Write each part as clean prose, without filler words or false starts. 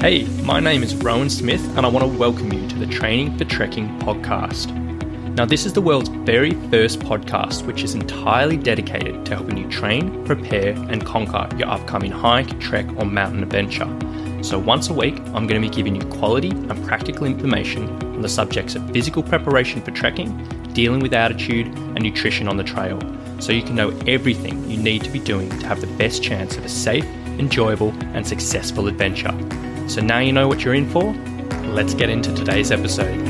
Hey, my name is Rowan Smith and I want to welcome you to the Training for Trekking podcast. Now, this is the world's very first podcast which is entirely dedicated to helping you train, prepare and conquer your upcoming hike, trek or mountain adventure. So once a week, I'm going to be giving you quality and practical information on the subjects of physical preparation for trekking, dealing with altitude and nutrition on the trail, so you can know everything you need to be doing to have the best chance of a safe, enjoyable and successful adventure. So now you know what you're in for, let's get into today's episode.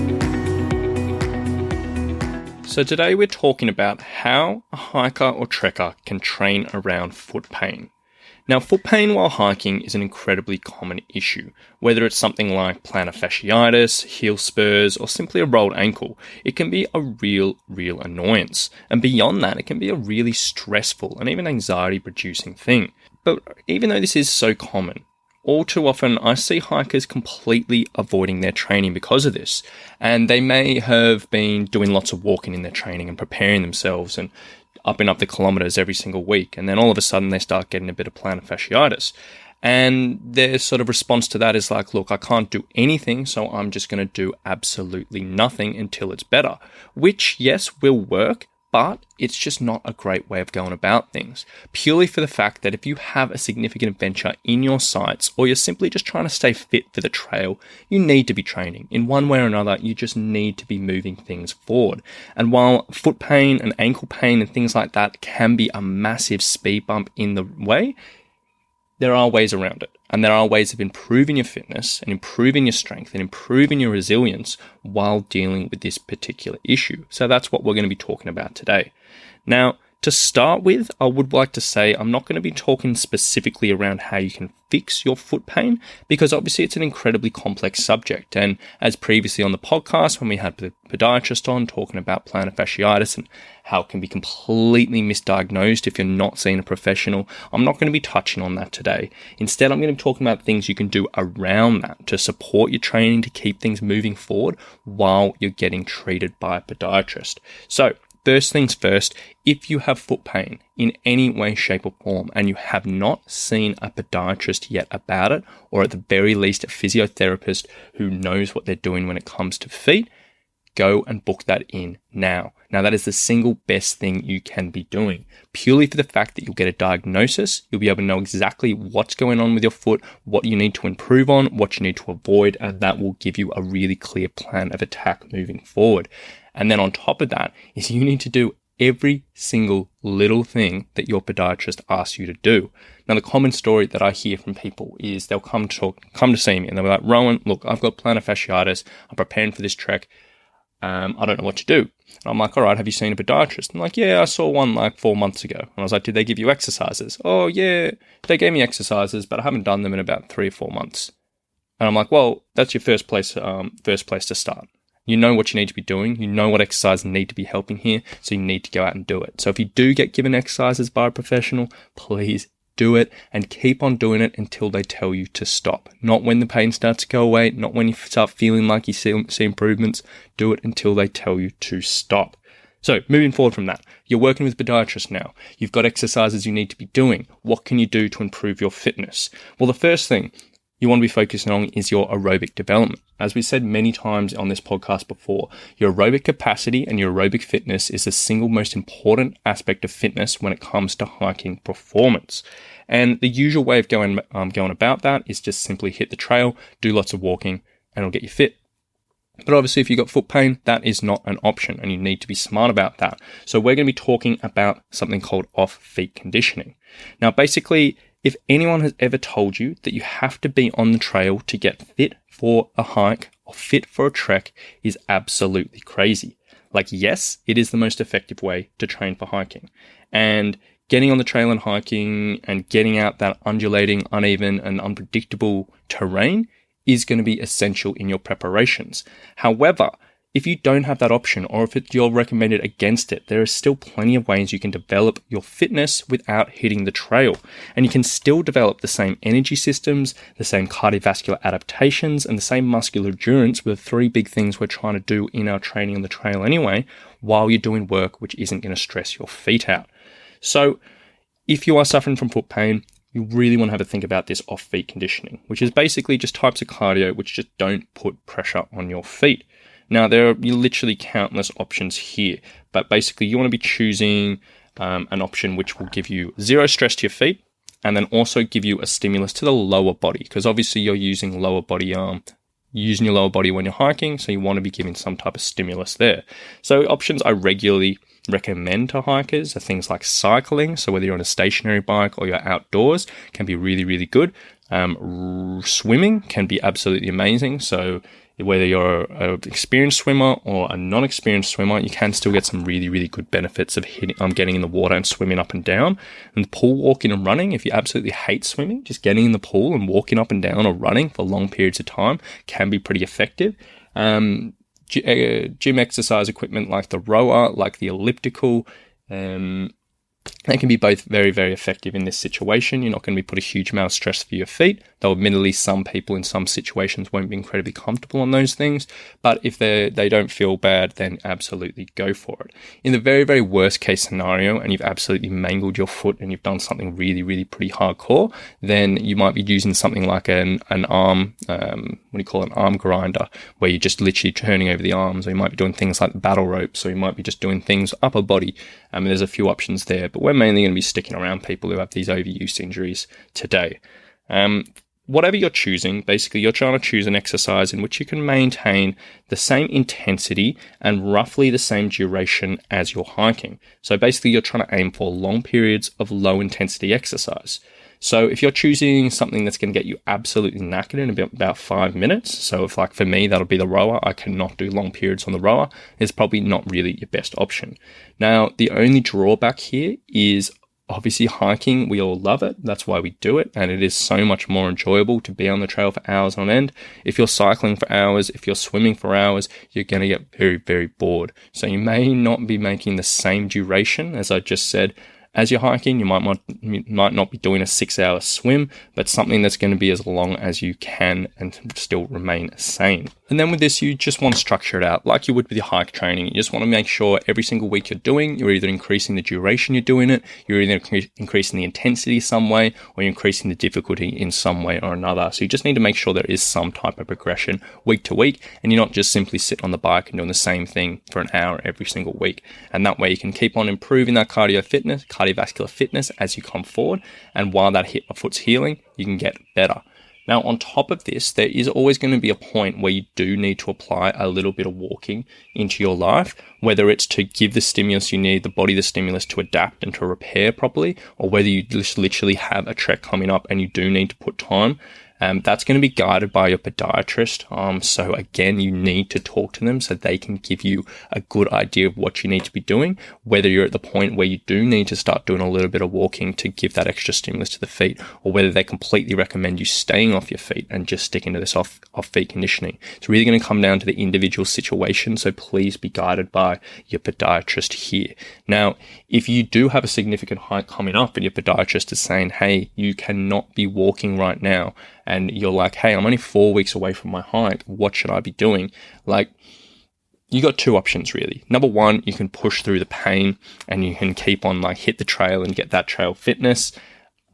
So today we're talking about how a hiker or trekker can train around foot pain. Now, foot pain while hiking is an incredibly common issue. Whether it's something like plantar fasciitis, heel spurs, or simply a rolled ankle, it can be a real annoyance. And beyond that, it can be a really stressful and even anxiety-producing thing. But even though this is so common, all too often I see hikers completely avoiding their training because of this. And they may have been doing lots of walking in their training and preparing themselves and upping up the kilometers every single week. And then all of a sudden they start getting a bit of plantar fasciitis. And their sort of response to that is like, look, I can't do anything, so I'm just going to do absolutely nothing until it's better. Which, yes, will work, but it's just not a great way of going about things. Purely for the fact that if you have a significant adventure in your sights, or you're simply just trying to stay fit for the trail, you need to be training. In one way or another, you just need to be moving things forward. And while foot pain and ankle pain and things like that can be a massive speed bump in the way, there are ways around it. And there are ways of improving your fitness and improving your strength and improving your resilience while dealing with this particular issue. So that's what we're going to be talking about today. Now, to start with, I would like to say I'm not going to be talking specifically around how you can fix your foot pain, because obviously it's an incredibly complex subject. And as previously on the podcast, when we had the podiatrist on talking about plantar fasciitis and how it can be completely misdiagnosed if you're not seeing a professional, I'm not going to be touching on that today. Instead, I'm going to be talking about things you can do around that to support your training, to keep things moving forward while you're getting treated by a podiatrist. So, first things first, if you have foot pain in any way, shape or form and you have not seen a podiatrist yet about it, or at the very least a physiotherapist who knows what they're doing when it comes to feet, go and book that in now. Now, that is the single best thing you can be doing, purely for the fact that you'll get a diagnosis, you'll be able to know exactly what's going on with your foot, what you need to improve on, what you need to avoid, and that will give you a really clear plan of attack moving forward. And then on top of that is you need to do every single little thing that your podiatrist asks you to do. Now, the common story that I hear from people is they'll come to see me and they'll be like, Rowan, look, I've got plantar fasciitis. I'm preparing for this trek. I don't know what to do. And I'm like, all right, have you seen a podiatrist? And like, yeah, I saw one like 4 months ago. And I was like, did they give you exercises? Oh yeah, they gave me exercises, but I haven't done them in about 3 or 4 months. And I'm like, well, that's your first place to start. You know what you need to be doing. You know what exercises need to be helping here. So you need to go out and do it. So if you do get given exercises by a professional, please do it and keep on doing it until they tell you to stop. Not when the pain starts to go away, not when you start feeling like you see improvements. Do it until they tell you to stop. So moving forward from that, you're working with a podiatrist now. You've got exercises you need to be doing. What can you do to improve your fitness? Well, the first thing you want to be focusing on is your aerobic development. As we said many times on this podcast before, your aerobic capacity and your aerobic fitness is the single most important aspect of fitness when it comes to hiking performance. And the usual way of going about that is just simply hit the trail, do lots of walking, and it'll get you fit. But obviously, if you've got foot pain, that is not an option, and you need to be smart about that. So we're going to be talking about something called off-feet conditioning. Now, basically, if anyone has ever told you that you have to be on the trail to get fit for a hike or fit for a trek is absolutely crazy. Like, yes, it is the most effective way to train for hiking. And getting on the trail and hiking and getting out that undulating, uneven and unpredictable terrain is going to be essential in your preparations. However, if you don't have that option, or if you're recommended against it, there are still plenty of ways you can develop your fitness without hitting the trail. And you can still develop the same energy systems, the same cardiovascular adaptations, and the same muscular endurance with the 3 big things we're trying to do in our training on the trail anyway, while you're doing work which isn't going to stress your feet out. So if you are suffering from foot pain, you really want to have a think about this off-feet conditioning, which is basically just types of cardio which just don't put pressure on your feet. Now, there are literally countless options here, but basically you want to be choosing an option which will give you zero stress to your feet and then also give you a stimulus to the lower body, because obviously you're using your lower body when you're hiking, so you want to be giving some type of stimulus there. So options I regularly recommend to hikers are things like cycling, so whether you're on a stationary bike or you're outdoors, can be really, really good. Swimming can be absolutely amazing, so whether you're an experienced swimmer or a non-experienced swimmer, you can still get some really, really good benefits of getting in the water and swimming up and down. And pool walking and running, if you absolutely hate swimming, just getting in the pool and walking up and down or running for long periods of time can be pretty effective. Gym exercise equipment like the rower, like the elliptical, they can be both very, very effective in this situation. You're not going to be put a huge amount of stress for your feet, though admittedly some people in some situations won't be incredibly comfortable on those things. But if they don't feel bad, then absolutely go for it. In the very, very worst case scenario, and you've absolutely mangled your foot and you've done something really, really pretty hardcore, then you might be using something like an arm, an arm grinder, where you're just literally turning over the arms, or you might be doing things like battle ropes, or you might be just doing things upper body. There's a few options there, but we're mainly going to be sticking around people who have these overuse injuries today. Whatever you're choosing, basically you're trying to choose an exercise in which you can maintain the same intensity and roughly the same duration as you're hiking. So basically you're trying to aim for long periods of low intensity exercise. So if you're choosing something that's going to get you absolutely knackered in about 5 minutes, so if like for me, that'll be the rower, I cannot do long periods on the rower, it's probably not really your best option. Now, the only drawback here is obviously hiking, we all love it. That's why we do it. And it is so much more enjoyable to be on the trail for hours on end. If you're cycling for hours, if you're swimming for hours, you're going to get very, very bored. So you may not be making the same duration, as I just said. As you're hiking, you might not be doing a 6-hour swim, but something that's going to be as long as you can and still remain sane. And then with this, you just want to structure it out like you would with your hike training. You just want to make sure every single week you're either increasing the duration you're doing it, you're either increasing the intensity some way, or you're increasing the difficulty in some way or another. So you just need to make sure there is some type of progression week to week, and you're not just simply sitting on the bike and doing the same thing for an hour every single week. And that way you can keep on improving that cardiovascular fitness as you come forward, and while that foot's healing, you can get better. Now, on top of this, there is always going to be a point where you do need to apply a little bit of walking into your life, whether it's to give the stimulus you need, the body the stimulus to adapt and to repair properly, or whether you just literally have a trek coming up and you do need to put time. That's going to be guided by your podiatrist. So again, you need to talk to them so they can give you a good idea of what you need to be doing, whether you're at the point where you do need to start doing a little bit of walking to give that extra stimulus to the feet, or whether they completely recommend you staying off your feet and just sticking to this off-feet conditioning. It's really going to come down to the individual situation, so please be guided by your podiatrist here. Now, if you do have a significant hike coming up and your podiatrist is saying, hey, you cannot be walking right now, and you're like, hey, I'm only 4 weeks away from my hike, what should I be doing? You got two options really. Number one, you can push through the pain and you can keep on hit the trail and get that trail fitness.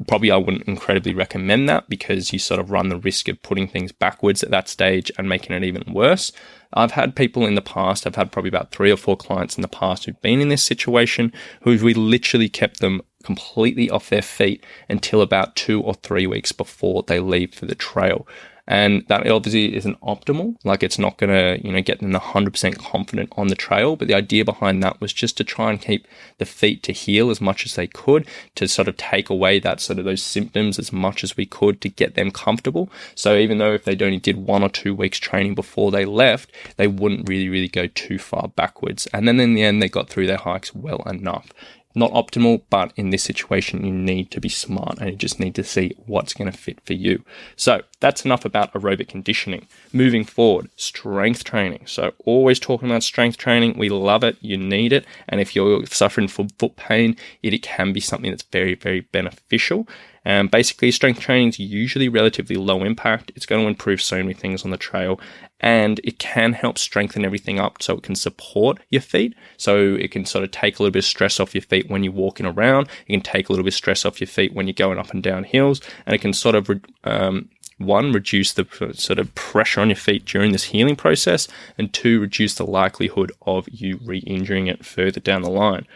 Probably I wouldn't incredibly recommend that, because you sort of run the risk of putting things backwards at that stage and making it even worse. I've had people in the past, I've had probably about 3 or 4 clients in the past who've been in this situation, who we literally kept them completely off their feet until about 2 or 3 weeks before they leave for the trail. And that obviously isn't optimal. It's not going to, get them 100% confident on the trail. But the idea behind that was just to try and keep the feet to heal as much as they could, to sort of take away that sort of those symptoms as much as we could to get them comfortable. So even though if they only did 1 or 2 weeks training before they left, they wouldn't really, really go too far backwards. And then in the end, they got through their hikes well enough. Not optimal, but in this situation, you need to be smart and you just need to see what's going to fit for you. So that's enough about aerobic conditioning. Moving forward, strength training. So always talking about strength training. We love it. You need it. And if you're suffering from foot pain, it can be something that's very, very beneficial. Basically, strength training is usually relatively low impact. It's going to improve so many things on the trail, and it can help strengthen everything up so it can support your feet. So it can sort of take a little bit of stress off your feet when you're walking around. It can take a little bit of stress off your feet when you're going up and down hills, and it can sort of reduce the sort of pressure on your feet during this healing process, and 2, reduce the likelihood of you re-injuring it further down the line.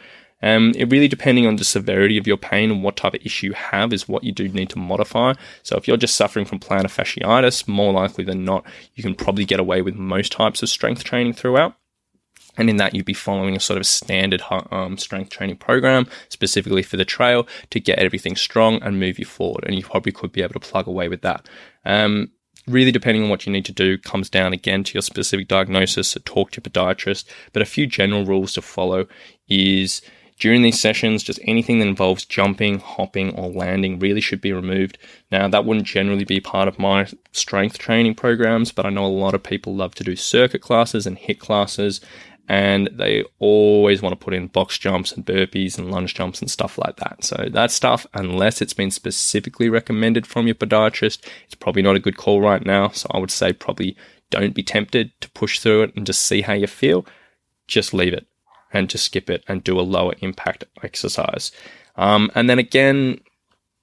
It really, depending on the severity of your pain and what type of issue you have, is what you do need to modify. So if you're just suffering from plantar fasciitis, more likely than not, you can probably get away with most types of strength training throughout. And in that, you'd be following a sort of standard strength training program specifically for the trail to get everything strong and move you forward. And you probably could be able to plug away with that. Really, depending on what you need to do, comes down again to your specific diagnosis. So talk to your podiatrist. But a few general rules to follow is, during these sessions, just anything that involves jumping, hopping, or landing really should be removed. Now, that wouldn't generally be part of my strength training programs, but I know a lot of people love to do circuit classes and HIIT classes, and they always want to put in box jumps and burpees and lunge jumps and stuff like that. So that stuff, unless it's been specifically recommended from your podiatrist, it's probably not a good call right now. So I would say probably don't be tempted to push through it and just see how you feel. Just leave it and just skip it and do a lower impact exercise. And then again,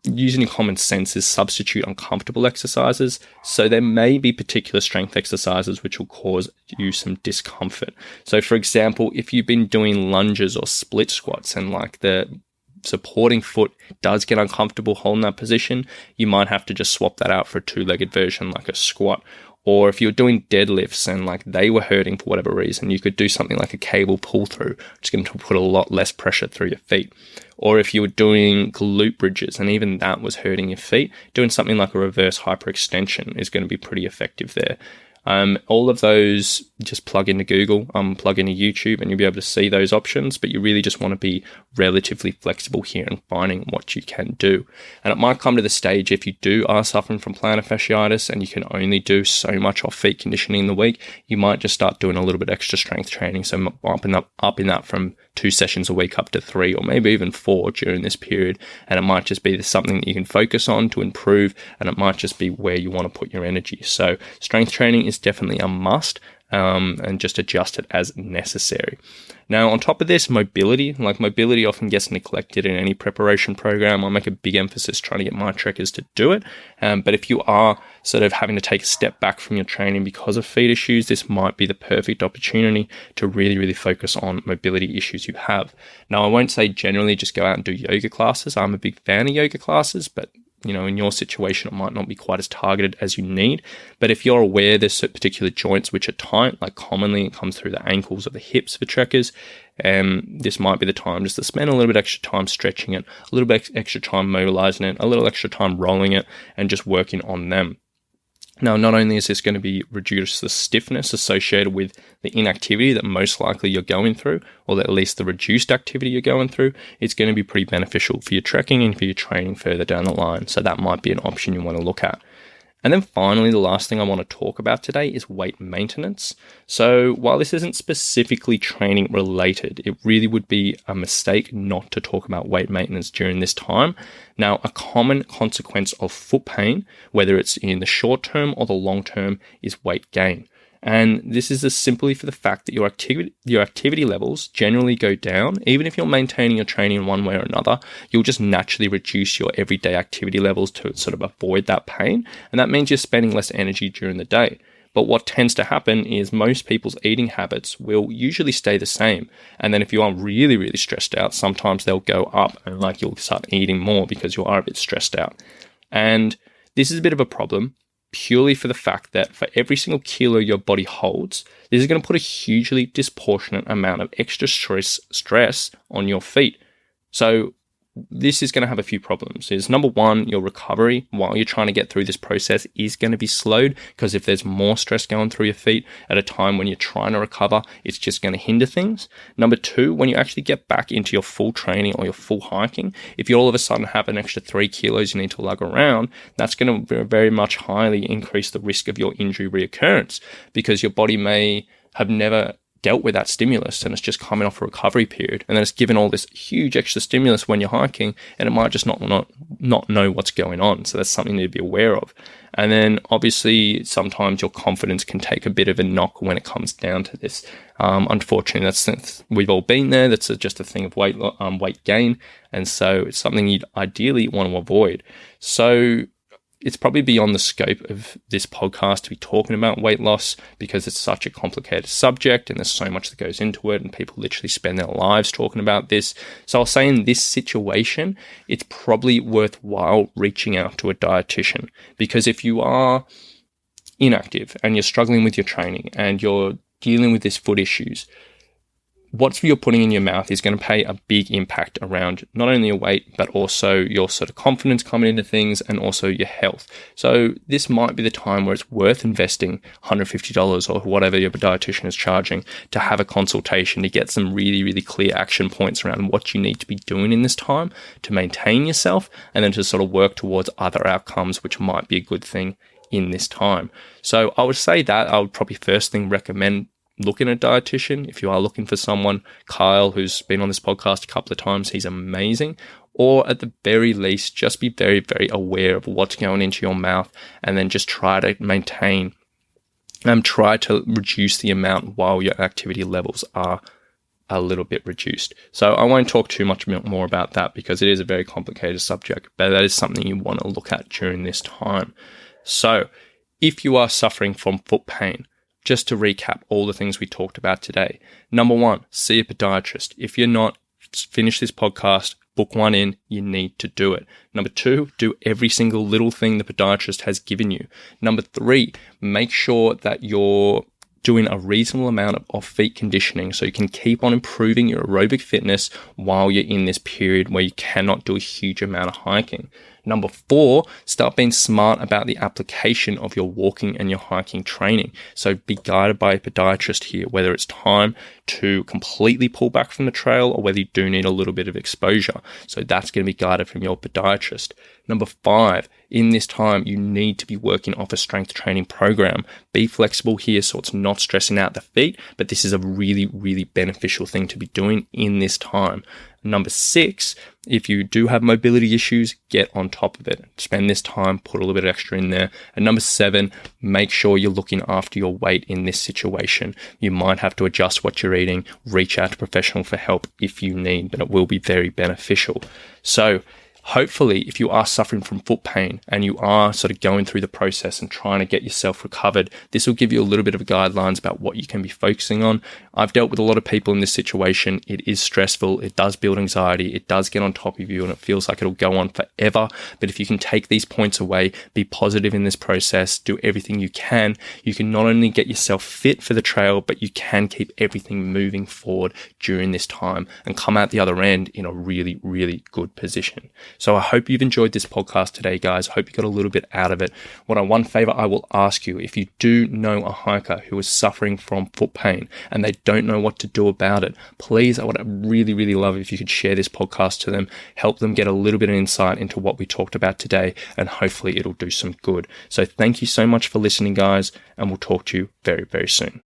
using common sense is substitute uncomfortable exercises. So there may be particular strength exercises which will cause you some discomfort. So for example, if you've been doing lunges or split squats and like the supporting foot does get uncomfortable holding that position, you might have to just swap that out for a 2-legged version like a squat. Or if you're doing deadlifts and like they were hurting for whatever reason, you could do something like a cable pull through, which is going to put a lot less pressure through your feet. Or if you were doing glute bridges and even that was hurting your feet, doing something like a reverse hyperextension is going to be pretty effective there. All of those, just plug into Google, plug into YouTube, and you'll be able to see those options, but you really just want to be relatively flexible here and finding what you can do. And it might come to the stage, if you are suffering from plantar fasciitis and you can only do so much off feet conditioning in the week, you might just start doing a little bit extra strength training. So up in that from 2 sessions a week up to 3 or maybe even 4 during this period. And it might just be something that you can focus on to improve, and it might just be where you want to put your energy. So strength training is definitely a must, and just adjust it as necessary. Now, on top of this, mobility often gets neglected in any preparation program. I make a big emphasis trying to get my trekkers to do it. But if you are sort of having to take a step back from your training because of feet issues, this might be the perfect opportunity to really, really focus on mobility issues you have. Now, I won't say generally just go out and do yoga classes. I'm a big fan of yoga classes, but in your situation, it might not be quite as targeted as you need. But if you're aware there's particular joints which are tight, like commonly it comes through the ankles or the hips for trekkers, this might be the time just to spend a little bit extra time stretching it, a little bit extra time mobilizing it, a little extra time rolling it, and just working on them. Now, not only is this going to be reduce the stiffness associated with the inactivity that most likely you're going through, or at least the reduced activity you're going through, it's going to be pretty beneficial for your trekking and for your training further down the line. So that might be an option you want to look at. And then finally, the last thing I want to talk about today is weight maintenance. So while this isn't specifically training related, it really would be a mistake not to talk about weight maintenance during this time. Now, a common consequence of foot pain, whether it's in the short term or the long term, is weight gain. And this is just simply for the fact that your activity levels generally go down. Even if you're maintaining your training in one way or another, you'll just naturally reduce your everyday activity levels to sort of avoid that pain. And that means you're spending less energy during the day. But what tends to happen is most people's eating habits will usually stay the same. And then if you are really, really stressed out, sometimes they'll go up and you'll start eating more because you are a bit stressed out. And this is a bit of a problem, purely for the fact that for every single kilo your body holds, this is going to put a hugely disproportionate amount of extra stress on your feet. So this is going to have a few problems. Is number one, your recovery while you're trying to get through this process is going to be slowed, because if there's more stress going through your feet at a time when you're trying to recover, it's just going to hinder things. Number two, when you actually get back into your full training or your full hiking, if you all of a sudden have an extra 3 kilos you need to lug around, that's going to very much highly increase the risk of your injury reoccurrence, because your body may have never dealt with that stimulus and it's just coming off a recovery period, and then it's given all this huge extra stimulus when you're hiking, and it might just not know what's going on. So that's something to be aware of. And then obviously sometimes your confidence can take a bit of a knock when it comes down to this. Unfortunately, we've all been there. That's just a thing of weight gain, and so it's something you'd ideally want to avoid. So it's probably beyond the scope of this podcast to be talking about weight loss because it's such a complicated subject and there's so much that goes into it, and people literally spend their lives talking about this. So I'll say in this situation, it's probably worthwhile reaching out to a dietitian, because if you are inactive and you're struggling with your training and you're dealing with these foot issues, what you're putting in your mouth is going to play a big impact around not only your weight, but also your sort of confidence coming into things and also your health. So this might be the time where it's worth investing $150 or whatever your dietitian is charging to have a consultation to get some really, really clear action points around what you need to be doing in this time to maintain yourself, and then to sort of work towards other outcomes, which might be a good thing in this time. So I would say that I would probably first thing recommend looking at a dietitian. If you are looking for someone, Kyle, who's been on this podcast a couple of times, he's amazing. Or at the very least, just be very, very aware of what's going into your mouth, and then just try to maintain and try to reduce the amount while your activity levels are a little bit reduced. So I won't talk too much more about that because it is a very complicated subject, but that is something you want to look at during this time. So if you are suffering from foot pain, just to recap all the things we talked about today. Number one, see a podiatrist. If you're not, finish this podcast, book one in, you need to do it. Number two, do every single little thing the podiatrist has given you. Number three, make sure that you're doing a reasonable amount of off-feet conditioning so you can keep on improving your aerobic fitness while you're in this period where you cannot do a huge amount of hiking. Number four, start being smart about the application of your walking and your hiking training. So be guided by a podiatrist here, whether it's time to completely pull back from the trail or whether you do need a little bit of exposure. So that's going to be guided from your podiatrist. Number five, in this time, you need to be working off a strength training program. Be flexible here so it's not stressing out the feet, but this is a really, really beneficial thing to be doing in this time. Number six, if you do have mobility issues, get on top of it. Spend this time, put a little bit extra in there. And number seven, make sure you're looking after your weight in this situation. You might have to adjust what you're eating, reach out to a professional for help if you need, but it will be very beneficial. So hopefully, if you are suffering from foot pain and you are sort of going through the process and trying to get yourself recovered, this will give you a little bit of guidelines about what you can be focusing on. I've dealt with a lot of people in this situation. It is stressful. It does build anxiety. It does get on top of you and it feels like it'll go on forever. But if you can take these points away, be positive in this process, do everything you can not only get yourself fit for the trail, but you can keep everything moving forward during this time and come out the other end in a really, really good position. So I hope you've enjoyed this podcast today, guys. I hope you got a little bit out of it. One favor I will ask you, if you do know a hiker who is suffering from foot pain and they don't know what to do about it, please, I would really, really love if you could share this podcast to them, help them get a little bit of insight into what we talked about today, and hopefully it'll do some good. So thank you so much for listening, guys, and we'll talk to you very, very soon.